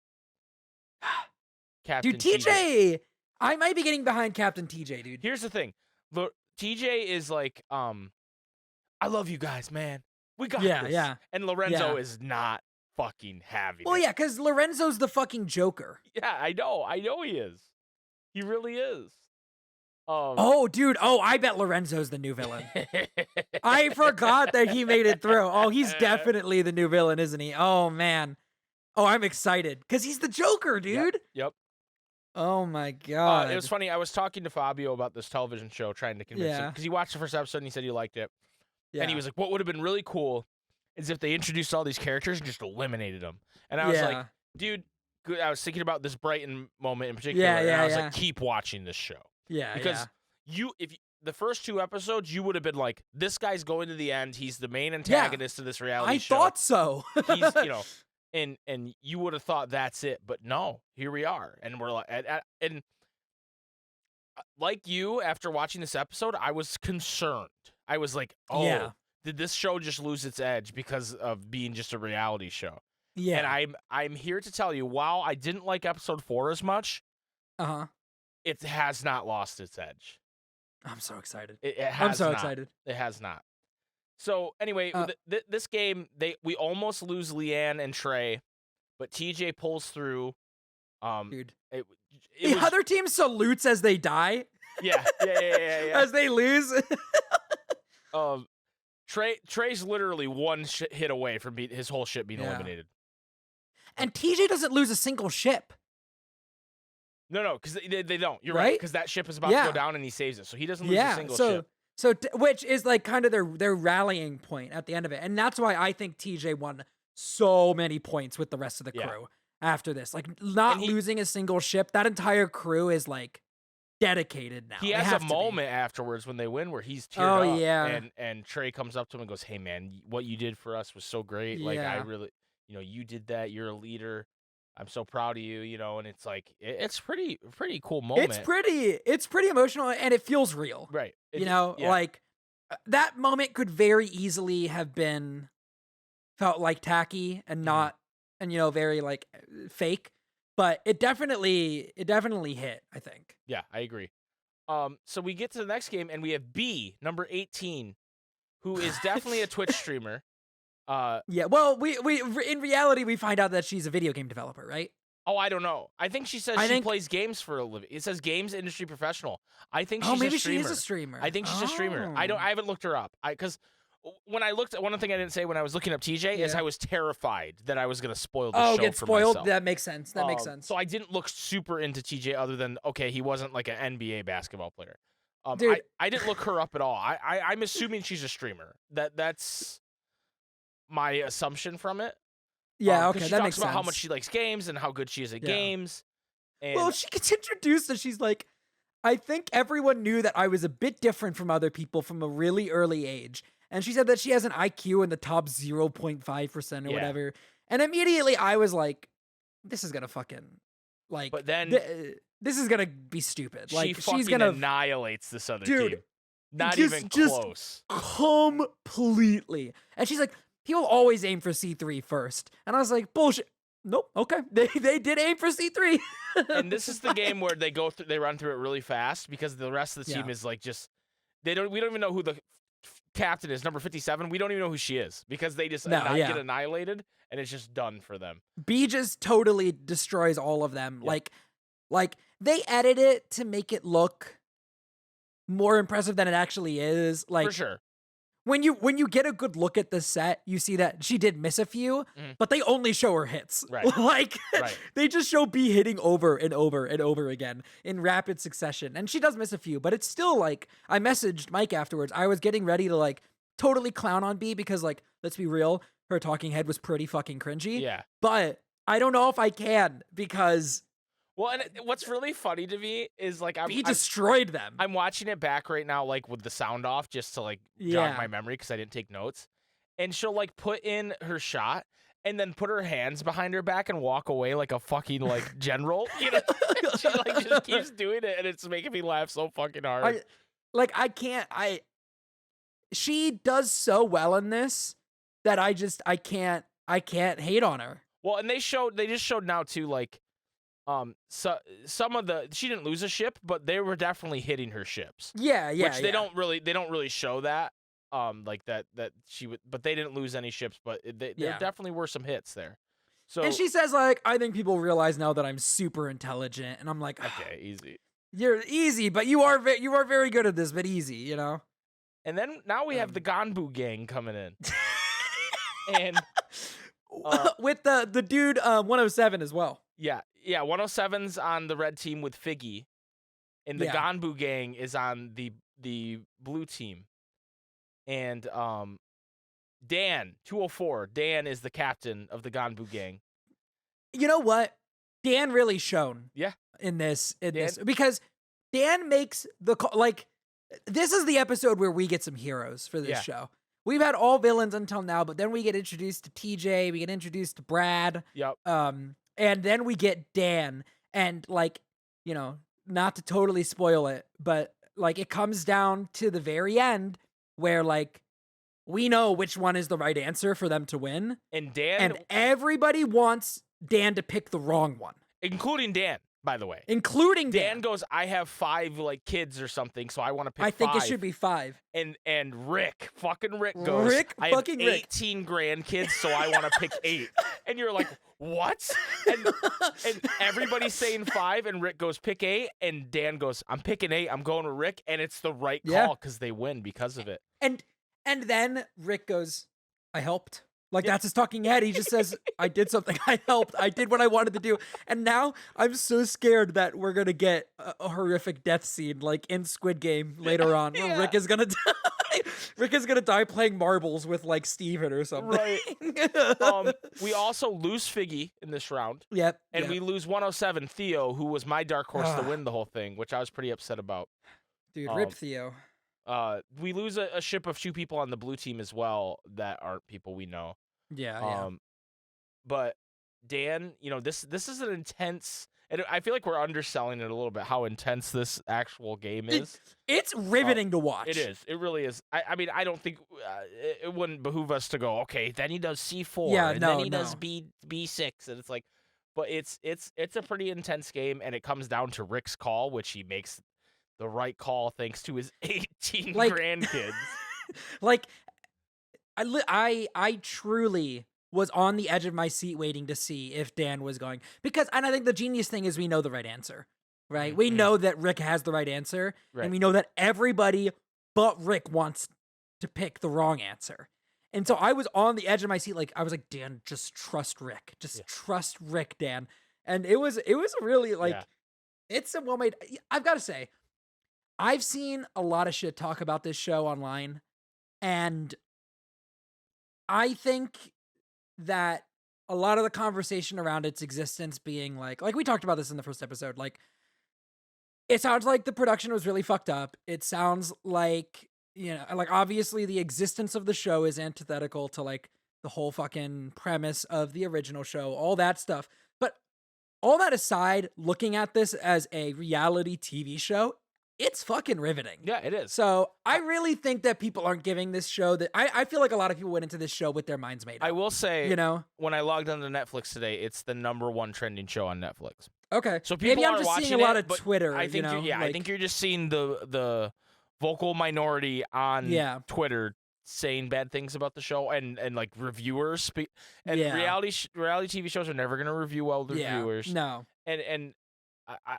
Captain dude, TJ, I might be getting behind Captain TJ, dude. Here's the thing. TJ is like, "I love you guys, man. We got this." Yeah. And Lorenzo is not fucking having it. Well, yeah, because Lorenzo's the fucking Joker. Yeah, I know he is. He really is. Dude. I bet Lorenzo's the new villain. I forgot that he made it through. Oh, he's definitely the new villain, isn't he? Oh, man. Oh, I'm excited. Because he's the Joker, dude. Yep. Oh, my God. It was funny. I was talking to Fabio about this television show, trying to convince him. Because he watched the first episode and he said he liked it. Yeah. And he was like, "What would have been really cool is if they introduced all these characters and just eliminated them." And I was like, "Dude," I was thinking about this Brighton moment in particular. And I was like, "Keep watching this show." Yeah. Because the first 2 episodes, you would have been like, "This guy's going to the end. He's the main antagonist of this reality show." I thought so. He's, and you would have thought that's it, but no, here we are. And we're like, and like you, after watching this episode, I was concerned. I was like, did this show just lose its edge because of being just a reality show? Yeah. And I'm here to tell you, while I didn't like episode 4 as much, it has not lost its edge. I'm so excited. I'm so excited. It has not. So anyway, this game, we almost lose Leanne and Trey, but TJ pulls through. Dude, the other team salutes as they die. Yeah. As they lose. Trey's literally 1 hit away from his whole ship being eliminated. And TJ doesn't lose a single ship. No, because they don't. You're right. Because that ship is about to go down and he saves it. So he doesn't lose a single ship. So, which is like kind of their rallying point at the end of it. And that's why I think TJ won so many points with the rest of the crew after this. Like, not losing a single ship. That entire crew is like dedicated now. He has a moment afterwards when they win where he's teared up. Oh, yeah. And Trey comes up to him and goes, "Hey, man, what you did for us was so great. Like, I really, you did that. You're a leader. I'm so proud of you, and it's like, it's pretty cool moment. It's pretty emotional, and it feels real. Right. Like, that moment could very easily have felt like tacky and not, and very like fake, but it definitely hit, I think. Yeah, I agree. So we get to the next game, and we have B, number 18, who is definitely a Twitch streamer. Well, we in reality we find out that she's a video game developer, right? Oh, I don't know. I think she says she plays games for a living. It says games industry professional. I think she's maybe a streamer. She is a streamer. I think she's a streamer. I haven't looked her up. Because when I looked, one thing I didn't say when I was looking up TJ is I was terrified that I was gonna spoil the show get for spoiled. myself. That makes sense. That makes sense. So I didn't look super into TJ other than he wasn't like an NBA basketball player. Dude. I didn't look her up at all. I'm assuming she's a streamer. That's my assumption from it. Yeah, okay, she that talks makes about sense. how much she likes games and how good she is at games. And well, she gets introduced and she's like, I think everyone knew that I was a bit different from other people from a really early age. And she said that she has an IQ in the top 0.5% or whatever. And immediately I was like, this is gonna fucking like. But then this is gonna be stupid. Like she's gonna annihilates this other team. Not even close. Completely. And she's like, he'll always aim for C3 first. And I was like, bullshit. Nope. Okay. They did aim for C3. And this is the game where they run through it really fast because the rest of the team is like we don't even know who the captain is, number 57. We don't even know who she is because they just get annihilated and it's just done for them. B just totally destroys all of them. Yep. Like they edit it to make it look more impressive than it actually is. Like, for sure. When you get a good look at the set, you see that she did miss a few, but they only show her hits. Right. They just show B hitting over and over and over again in rapid succession. And she does miss a few, but it's still like, I messaged Mike afterwards. I was getting ready to like totally clown on B because like, let's be real, her talking head was pretty fucking cringy. Yeah. But I don't know if I can because... Well, and what's really funny to me is like he destroyed them. I'm watching it back right now, like with the sound off, just to like jog my memory because I didn't take notes. And she'll like put in her shot and then put her hands behind her back and walk away like a fucking like general. She like just keeps doing it, and it's making me laugh so fucking hard. She does so well in this that I can't hate on her. Well, and they just showed now too, like. So some of she didn't lose a ship, but they were definitely hitting her ships. Yeah. Which they don't really show that. Like that she would, but they didn't lose any ships, but there definitely were some hits there. So and she says like, I think people realize now that I'm super intelligent, and I'm like, okay, easy. You're easy, but you are very good at this, but easy, And then now we have the Ganbu gang coming in, and with the dude 107 as well. Yeah, 107's on the red team with Figgy, and the Ganbu gang is on the blue team. And Dan 204, Dan is the captain of the Ganbu gang. You know what? Dan really shone. Yeah. In this because Dan makes this is the episode where we get some heroes for this show. We've had all villains until now, but then we get introduced to TJ, we get introduced to Brad. Yep. And then we get Dan, and like, not to totally spoil it, but like it comes down to the very end where like we know which one is the right answer for them to win. And everybody wants Dan to pick the wrong one. Including Dan, by the way. Including Dan goes, I have 5 like kids or something, so I want to pick 5. I think it should be 5. And Rick goes, I have 18 grandkids, so I want to pick 8. And you're like, what? And everybody's saying 5, and Rick goes, pick 8, and Dan goes, I'm picking 8, I'm going with Rick, and it's the right call because they win because of it. And then Rick goes, I helped. Like, that's his talking head. He just says, I did something. I helped. I did what I wanted to do. And now I'm so scared that we're going to get a horrific death scene, like in Squid Game later on, where Rick is going to die. Rick is going to die playing marbles with, like, Steven or something. Right. We also lose Figgy in this round. Yep. And we lose 107, Theo, who was my dark horse to win the whole thing, which I was pretty upset about. Dude, rip Theo. We lose a ship of 2 people on the blue team as well that aren't people we know. Yeah. But Dan, this is an intense, and I feel like we're underselling it a little bit how intense this actual game is. It's riveting to watch. It is. It really is. I mean, I don't think it wouldn't behoove us to go, okay, then he does C4, and then he does B6, and it's like, but it's a pretty intense game, and it comes down to Rick's call, which he makes the right call thanks to his 18 grandkids. Like, I truly was on the edge of my seat waiting to see if Dan was going, because, and I think the genius thing is we know the right answer, right? We know that Rick has the right answer, and we know that everybody but Rick wants to pick the wrong answer. And so I was on the edge of my seat, like, I was like, Dan, just trust Rick. Just trust Rick, Dan. And it was really, like, it's a well-made, I've got to say, I've seen a lot of shit talk about this show online, and I think that a lot of the conversation around its existence being like we talked about this in the first episode, like, it sounds like the production was really fucked up. It sounds like, like, obviously the existence of the show is antithetical to, like, the whole fucking premise of the original show, all that stuff. But all that aside, looking at this as a reality TV show, it's fucking riveting. Yeah, it is. So I really think that people aren't giving this show that I feel like a lot of people went into this show with their minds made up. I will say, when I logged onto Netflix today, it's the #1 trending show on Netflix. Okay. So people maybe I'm are just watching seeing a lot of but Twitter. I think I think you're just seeing the vocal minority on Twitter saying bad things about the show, and like reviewers reality TV shows are never gonna review well with reviewers. No. And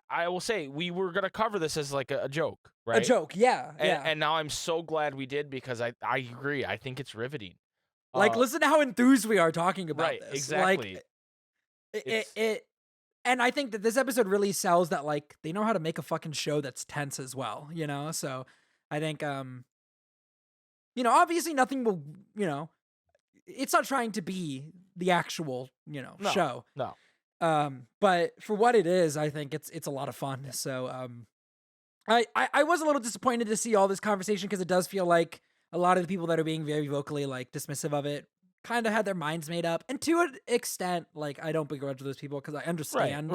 I will say, we were going to cover this as like a joke, right? A joke, yeah. And now I'm so glad we did, because I agree. I think it's riveting. Like, listen to how enthused we are talking about this. Exactly. Like, and I think that this episode really sells that, like, they know how to make a fucking show that's tense as well, So I think, obviously nothing will, it's not trying to be the actual, show. No. But for what it is, I think it's a lot of fun. So, I was a little disappointed to see all this conversation, because it does feel like a lot of the people that are being very vocally, like, dismissive of it kind of had their minds made up. And to an extent, like, I don't begrudge those people, because I understand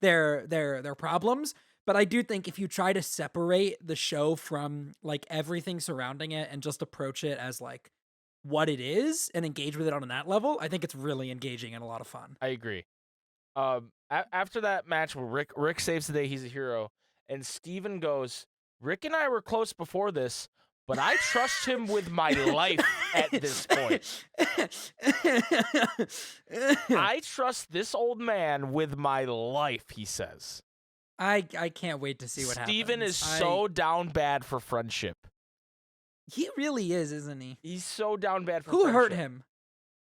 their problems. But I do think if you try to separate the show from, like, everything surrounding it and just approach it as, like, what it is and engage with it on that level, I think it's really engaging and a lot of fun. I agree. After that match where Rick saves the day, he's a hero, and Steven goes, Rick and I were close before this, but I trust him with my life at this point. I trust this old man with my life, he says. I can't wait to see what happens. Steven is so down bad for friendship. He really is, isn't he? He's so down bad for friendship. Who hurt him?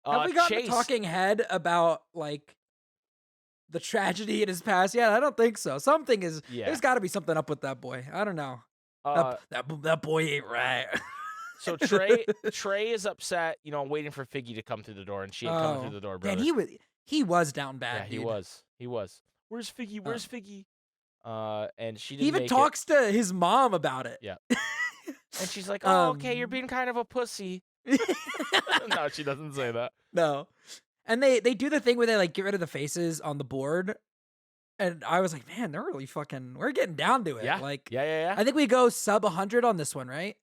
Have we gotten a talking head about, like, the tragedy in his past? Yeah, I don't think so. Something is. Yeah. There's got to be something up with that boy. I don't know. That boy ain't right. So Trey is upset, waiting for Figgy to come through the door, and she ain't coming through the door, brother. Man, he was down bad. Yeah, dude. He was. Where's Figgy? Where's Figgy? And she didn't. He even talks to his mom about it. Yeah. And she's like, "Oh, okay, you're being kind of a pussy." No, she doesn't say that. No. And they do the thing where they, like, get rid of the faces on the board. And I was like, man, they're really we're getting down to it. Yeah. Like, yeah. I think we go sub 100 on this one, right?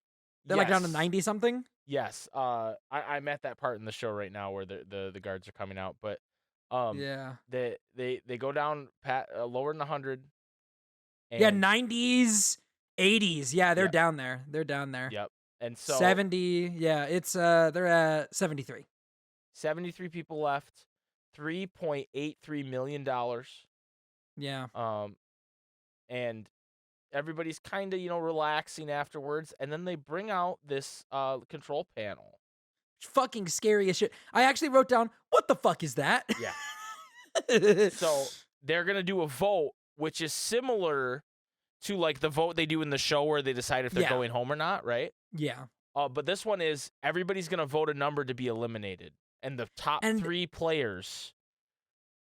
They're like down to 90 something. Yes. I'm at that part in the show right now where the guards are coming out, but they go down lower than 100. Yeah, 90s, 80s. Yeah, they're down there. They're down there. Yep. And so 70. Yeah, it's they're at 73. 73 people left. $3.83 million. Yeah. And everybody's kind of, relaxing afterwards, and then they bring out this control panel. fucking scary as shit. I actually wrote down, what the fuck is that? Yeah. So they're going to do a vote, which is similar to like the vote they do in the show where they decide if they're going home or not, right? Yeah. But this one is everybody's going to vote a number to be eliminated. And the top 3 players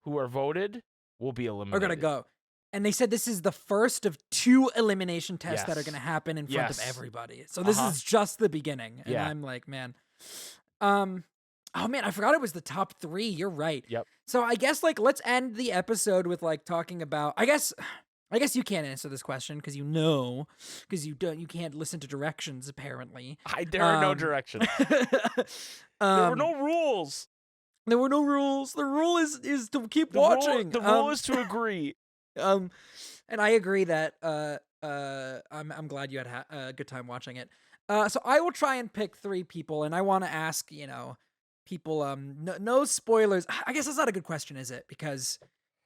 who are voted will be eliminated. Are going to go. And they said this is the first of 2 elimination tests that are going to happen in front of everybody. So this is just the beginning. And I'm like, man. Oh, man, I forgot it was the top 3. You're right. Yep. So I guess, like, let's end the episode with, like, talking about... I guess you can't answer this question because you can't listen to directions, apparently. There are no directions. There were no rules. There were no rules. The rule is to keep watching. The rule is to agree. And I agree that I'm glad you had a good time watching it. So I will try and pick 3 people, and I want to ask, people no spoilers. I guess that's not a good question, is it? Because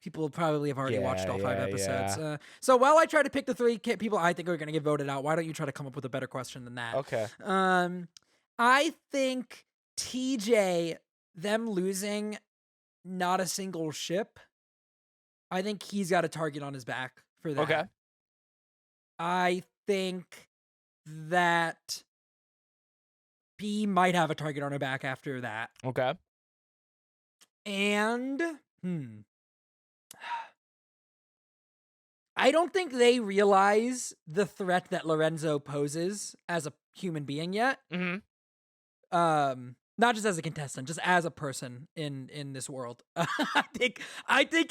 people probably have already watched all 5 episodes. Yeah. So while I try to pick the 3 people I think are going to get voted out, why don't you try to come up with a better question than that? Okay. I think TJ, them losing not a single ship, I think he's got a target on his back for that. Okay. I think that B might have a target on her back after that. Okay. And, I don't think they realize the threat that Lorenzo poses as a human being yet. Mm-hmm. Not just as a contestant, just as a person in this world. I think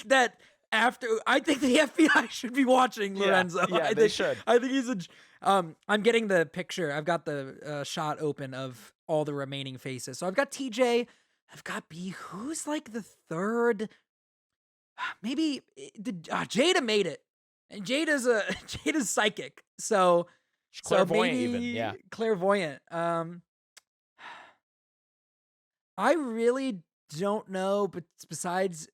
that I think the FBI should be watching Lorenzo. Yeah, they should. I think he's I'm getting the picture. I've got the shot open of all the remaining faces. So I've got TJ. I've got B. Who's like the third? Maybe Jada made it. And Jada's psychic. So Clairvoyant maybe even, yeah. Clairvoyant. I really don't know, but besides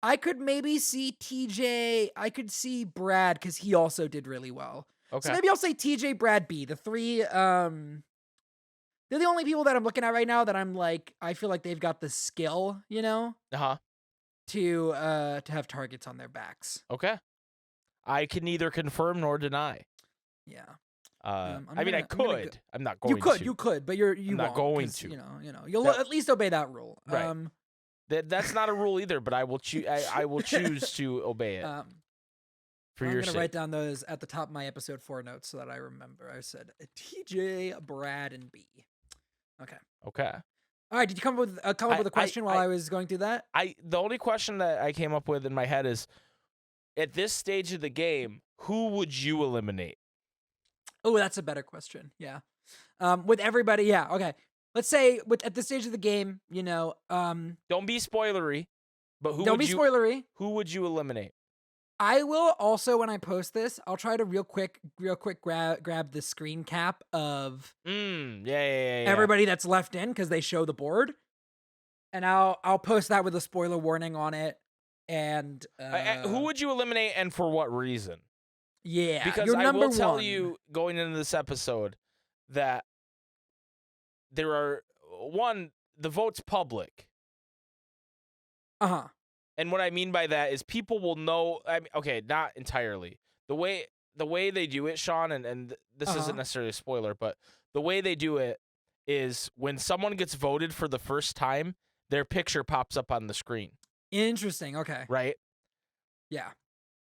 I could maybe see TJ. I could see Brad because he also did really well. Okay. So maybe I'll say TJ, Brad, B. The 3, they're the only people that I'm looking at right now that I'm like, I feel like they've got the skill, to have targets on their backs. Okay. I can neither confirm nor deny. Yeah. I could. I'm not going to. You could, but I'm not going to. You'll at least obey that rule. Right. That's not a rule either, but I will choose. I will choose to obey it. For your sake. I'm gonna write down those at the top of my episode 4 notes so that I remember. I said TJ, Brad, and B. Okay. Okay. All right. Did you come up with a question while I was going through that? The only question that I came up with in my head is, at this stage of the game, who would you eliminate? Oh, that's a better question. Yeah. With everybody, yeah. Okay. Let's say at this stage of the game, don't be spoilery, but who would you eliminate? I will also, when I post this, I'll try to real quick grab the screen cap of everybody that's left in because they show the board, and I'll post that with a spoiler warning on it. And who would you eliminate and for what reason? Yeah, because I will tell you going into this episode that there are the vote's public. And what I mean by that is people will know. Not entirely. The way they do it, Sean, and this isn't necessarily a spoiler, but the way they do it is when someone gets voted for the first time, their picture pops up on the screen. Interesting. Okay. Right? Yeah.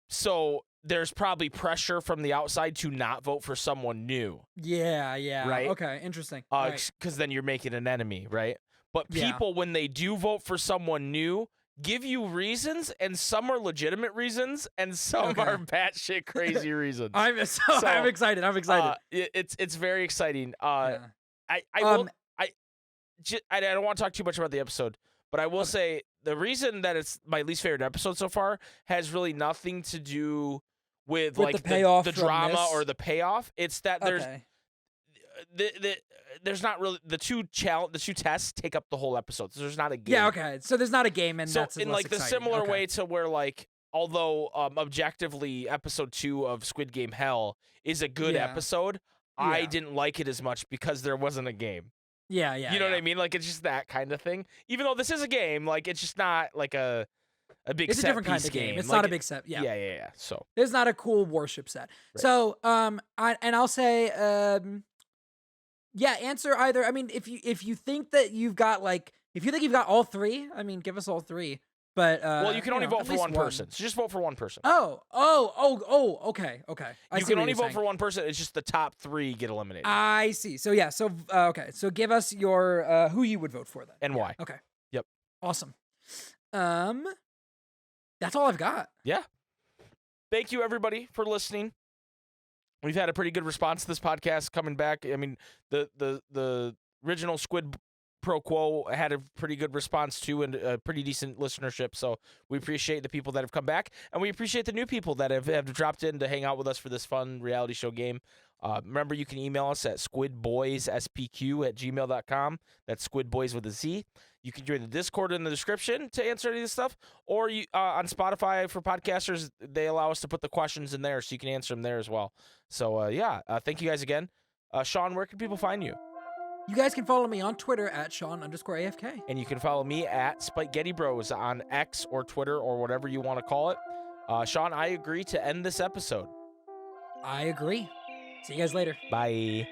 So there's probably pressure from the outside to not vote for someone new. Yeah. Right? Okay, interesting. Because then you're making an enemy, right? But people, when they do vote for someone new, give you reasons, and some are legitimate reasons, and some are batshit crazy reasons. I'm excited. It's very exciting. I don't want to talk too much about the episode, but I will say the reason that it's my least favorite episode so far has really nothing to do with like the drama or the payoff. It's that there's not really the two tests take up the whole episode. So there's not a game. Yeah, okay. So there's not a game, and so that's in like the similar way to where like although objectively episode 2 of Squid Game Hell is a good episode, I didn't like it as much because there wasn't a game. Yeah, yeah. You know what I mean? Like, it's just that kind of thing. Even though this is a game, like, it's just not like a big It's a set different kind piece of game. It's Like, not a big set. Yeah. Yeah. So It's not a cool warship set. Right. So, I'll say, yeah, answer either. I mean, if you think that you've got all three, I mean, give us all three. But well, you can only vote at for least one person. So just vote for one person. Okay. You can only vote for one person. It's just the top 3 get eliminated. I see. So yeah. So okay. So give us your who you would vote for then, and why. Okay. Yep. Awesome. That's all I've got. Yeah. Thank you, everybody, for listening. We've had a pretty good response to this podcast coming back. I mean, the original Squid Pro Quo had a pretty good response too, and a pretty decent listenership. So we appreciate the people that have come back, and we appreciate the new people that have dropped in to hang out with us for this fun reality show game. Remember, you can email us at squidboyspq@gmail.com. That's squidboys with a Z. You can join the Discord in the description to answer any of this stuff, or you on Spotify for podcasters, they allow us to put the questions in there, so you can answer them there as well. So thank you guys again. Sean, where can people find you? You guys can follow me on Twitter at Sean_AFK. And you can follow me at SpikeGhetti Bros on X or Twitter or whatever you want to call it. Sean, I agree to end this episode. I agree. See you guys later. Bye.